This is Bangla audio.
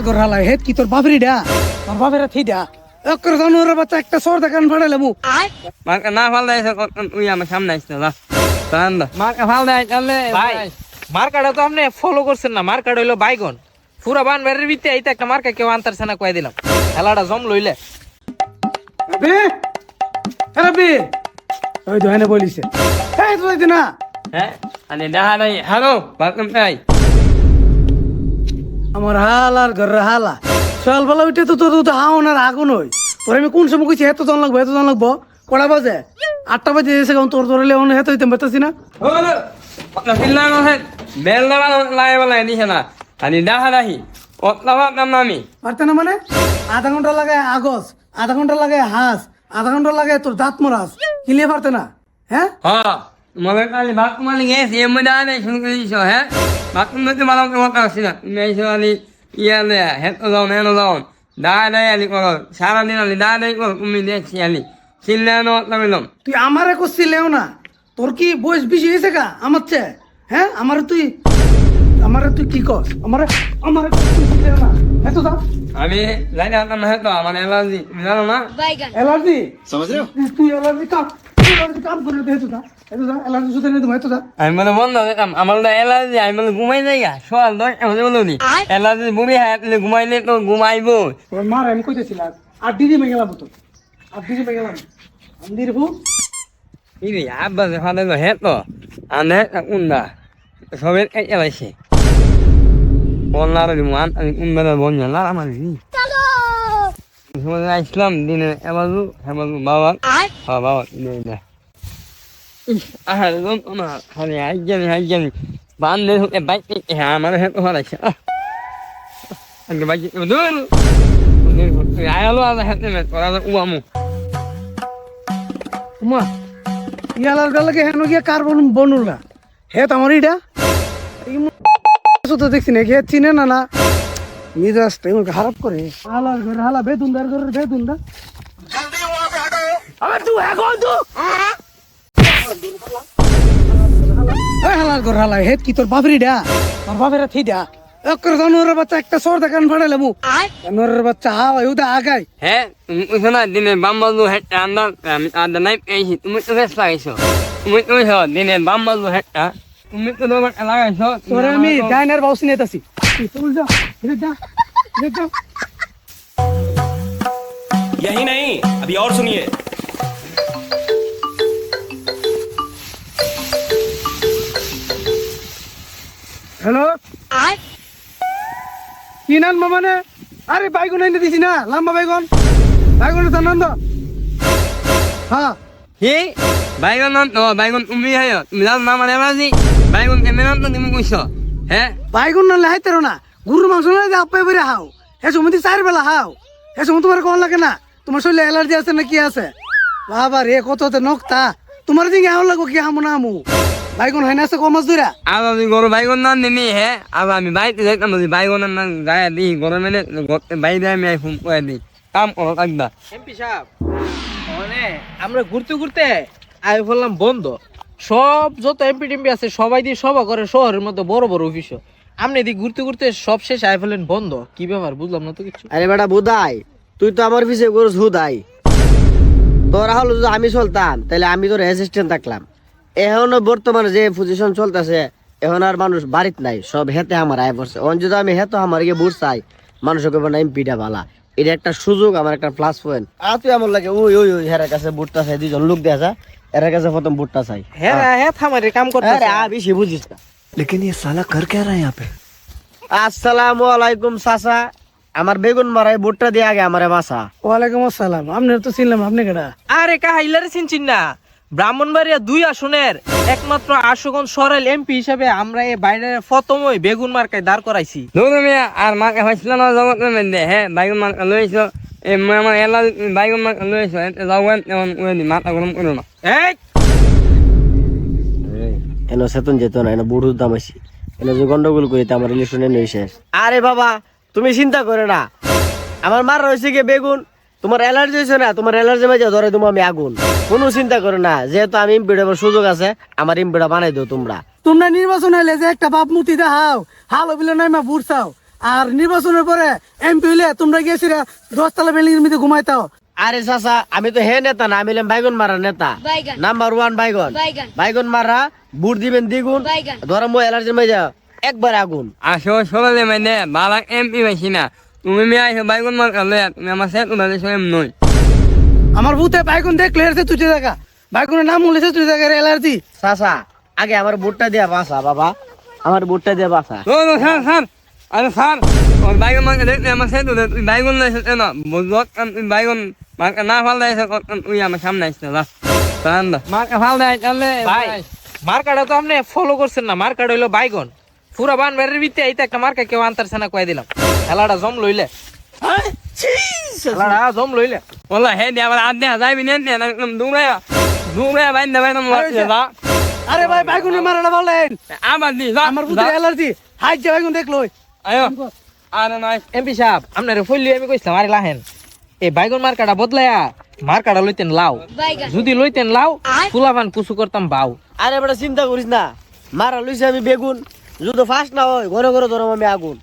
হালার ঘর হালাই হেত কি তোর বাপের ডা তোর বাপের থিডা একর জানোর বাচ্চা একটা সর দেখান ফাড়ালে মু মার্কা না ফাল দেয় তুই আমার সামনে আসতে না তান্দা মার্কা ফাল দেয় তাহলে ভাই মার্কাটা তো আপনি ফলো করছেন না। মার্কাটা হইলো বাইগন। পুরা বান বেরের ভিতরে এইটা একটা মার্কা কেউ আনতারছে না কয়ে দিলাম। খেলাটা জম লইলে বে আরে বে ওই দোহানে বলিছে এই তো দিনা না হ্যাঁ আরে দেখা নাই হ্যালো বাথরুম নাই আমার হালার ঘর হালা সকাল বেলা উঠে তো তোর তো হাওন আর আগুন হই তোর আমি কোন সময় কইছি এত জন লাগবো কড়া বাজে 8টা বাজে এসে তোর তোর লেওনে হেত হইতে পারতাছি না হলো না ফিল্লা না হে বেল না লাই বলা দিছে না আরে দেখা নাই ওতলাবা নাম নামি পারতে না মানে আধা ঘন্টা লাগায় আগস আধা ঘন্টা লাগায় হাঁস আধা ঘন্টা লাগায় তোর দাঁত মরাস কিলিয়ে পারতে না হ্যাঁ হ্যাঁ মনে কালি বাথরুম মানে গেছে এমন দাঁড়ানে শুরু করে দিছো হ্যাঁ বাথরুম তো মালাম কথা আসছি না তুমি আইসো আলি ইয়ালে হেতো যাও হেনো যাও দাঁড়াই আলি করো সারাদিন আলি দাঁড়াই করো তুমি দেখছি আলি চিল্লানো লাগলাম তুই আমারে করছিলেও না তোর কি বয়স বেশি হয়েছে কা আমার চেয়ে হ্যাঁ আমারে তুই কি কস আমারে করছিলেও না এত দা আমি জানি না হেতো আমার এলার্জি জানো না এলার্জি তুই এলার্জি কাম করে দে এত দা এলার্জি সুতে নিয়ে এত দা আমি বলে বন্ধ কাম আমার এলার্জি আমি বলে ঘুমাই যাই গা সকাল 10 আমি বলো নি এলার্জি বুড়ি হ্যাঁ ঘুমাইলে তো ঘুমাইবো তোর মার আমি কইতেছিলাম আর দিদি মে গেলাম তো আর দিদি মে গেলাম আন্দির ভু ini apa sih hal itu heto aneh unda sobat elasih online di mana unda bonnya lah amal ini semua Islam di emalu bawa bawa ini lu hari aja bandel baik ya mana heto halas agak baik betul ya lu ada heto orang uamu মা ইয়ালার লাগে হেন গিয়া কার বনুর না হে তো আমার ইডা তো দেখছি না হে চিনে না না মিজাজ টাইম খারাপ করে হালার ঘর হালা বেদুনদার ঘর বেদুনদা আবে তুই এখন তো এই হালার ঘর হালা হে কি তোর বাপের ইডা তোর বাপের থিডা একর জানোর বাচ্চা একটা সর দেখান ফাড়ালে মু জানোর বাচ্চা হাওয়া ইউদা আগাই হ্যাঁ শোনা দিনে বাম্বালু হেটটা আন্দা নাই পেয়েছি তুমি তো বেশ লাগাইছো তুমি দিনে বাম্বালু হেটটা তুমি তো দোকান লাগাইছো তোরে আমি ডাইনার বাউস নিতেছি তুই যা যা যা यही नहीं अभी और सुनिए হ্যালো কি নাম মানে আরে বাইগুন এনে দিছি না লম্বা বাইগুনের তার নাম তো হ্যাঁ কি বাইগন বাইগন তুমি হয় তুমি জানো না মানে বাজি বাইগন কেমন তো তুমি কইছো হ্যাঁ বাইগুন না লাইতে না গরুর মাংস না যে আপাই বেরে হাও হে সময় 4 বেলা হাও হে সময় তোমার কোন লাগে না তোমার শরীরে অ্যালার্জি আছে না কি আছে বাবা রে কততে নকতা তোমার দিকে হাও লাগো কি হামু না আমু বাইগুন হয় না আছে কমাস দুইরা আর আমি গরু বাইগন না নিনি হ্যাঁ আর আমি বাইতে যাইতাম যদি বাইগন না গায়ে দি গরমে বাইরে আমি ফোন করে দিই কাম করো একদা এমপি সাহেব মানে আমরা ঘুরতে ঘুরতে আমি বললাম বন্ধ সব যত এমপি টেমপি আছে সবাই দিয়ে সভা করে শহরের মধ্যে বড় বড় অফিসও আপনি এদিকে ঘুরতে ঘুরতে সব শেষ আই ফেলেন বন্ধ কি ব্যাপার বুঝলাম না তো কিছু আরে বেটা বুদাই তুই তো আমার পিছিয়ে করছ হুদাই তোরা হলো যদি আমি চলতাম তাহলে আমি তোর অ্যাসিস্ট্যান্ট থাকলাম এখন বর্তমানে যে পজিশন চলতেছে এখন আর মানুষ বাড়িত নাই সব হেতে আমার আয় পড়ছে অন যদি আমি হেতো আমার গিয়ে বুট চাই মানুষকে বলে এমপিটা ভালা এটা একটা সুযোগ আমার একটা প্লাস পয়েন্ট আর তুই আমার লাগে ওই ওই ওই হেরার কাছে বুটটা চাই দুজন লোক দেখা এর কাছে প্রথম বুটটা চাই হ্যাঁ হ্যাঁ থামারে কাম করতে আরে বেশি বুঝিস না लेकिन ये साला कर क्या रहा है यहाँ पे আসসালামু আলাইকুম চাচা আমার বেগুন মারাই বুটটা দিয়ে আগে আমারে বাসা ওয়ালাইকুম আসসালাম আপনার তো চিনলাম আপনি কেডা আরে কাহাইলারে চিনচিন না ব্রাহ্মণবাড়িয়া 2 আসনের একমাত্র আশুগঞ্জ সরাইল এমপি হিসাবে আমরা এই বাইরে প্রথমই বেগুন মার্কায় দাঁড় করাইছি তুমি আর মাকে হয়েছিল না জগৎ দে হ্যাঁ বাইগন মার্কা লইছো আমার এলা বাইগন মার্কা লইছো যাওয়ান এমন মাথা গরম করো না এই এনো সেতন যেত না এনো বুড়ুর দাম আছি এনো যে গন্ডগোল করিতে আমার রিলেশনে নেই শেষ আরে বাবা তুমি চিন্তা করে না আমার মার রয়েছে কি বেগুন তোমার অ্যালার্জি হয়েছে না তোমার অ্যালার্জি মাঝে ধরে তুমি আমি আগুন কোনো চিন্তা করো না যেহেতু আমি ইম্পিডের সুযোগ আছে আমার ইম্পিডা বানাই দিও তোমরা তোমরা নির্বাচন হইলে যে একটা বাপ মুতি দেখাও হাল হইলে নাই মা বুড়ছাও আর নির্বাচনের পরে এমপি হইলে তোমরা গিয়েছিলা 10 তলা বিল্ডিং এর মধ্যে ঘুমাইতাও। আরে চাচা আমি তো হে নেতা না, আমি হলাম বাইগন মারা নেতা। নাম্বার 1 বাইগন। বাইগন মারা বুট দিবেন দ্বিগুণ, ধরো মই অ্যালার্জির মধ্যে একবার আগুন। আসো সকালে মানে বালাক এমপি পাইছি না, তুমি মেয়ে আইসো বাইগুন মার কালে তুমি আমার সেট উঠাতে সব নই। আমার বুতে বাইগুন দেখলে এসে তুই জায়গা, বাইগুনের নাম বলেছে তুই জায়গার অ্যালার্জি। চাচা আগে আমার বুটটা দিয়া বাসা বাবা, আমার বুটটা দিয়া বাসা। ও স্যার স্যার, আরে স্যার ওর বাইগুন মার্কা দেখলে আমার সেট উঠে তুই বাইগুন লাইছে না বুঝলো, তুই বাইগুন মার্কা না ফাল দেয় তুই আমার সামনে আসতে মার্কা ফাল দেয় চলে ভাই মার্কাটা তো আপনি ফলো করছেন না, মার্কাটা হইলো বাইগন। পুরা বানবাড়ির ভিতরে এইটা একটা মার্কা কেউ আনতারছে না, কয়ে দিলাম খেলাটা জম লইলে, খেলাটা জম লইলে। বললা হে দিয়ে আবার আধে যাইবি না একদম দূরে দূরে বাইন দেবেন আরে ভাই বাইগুনের মারাটা বলেন, আবার দি আমার বুতে অ্যালার্জি, হাই যে বাইগুন দেখলো। আয়ো আরে নয় এমপি সাহেব আপনার ফইলি আমি কইছিলাম আরে লাহেন এই বাইগন মার্কাটা বদলায়া মার্কাটা লইতেন লাউ, যদি লইতেন লাউ ফুলাবান কুসু করতাম বাউ। আরে বেটা চিন্তা করিস না, মারা লইছে আমি বেগুন, যদি ফার্স্ট না হয় ঘরে ঘরে ধরো আমি আগুন।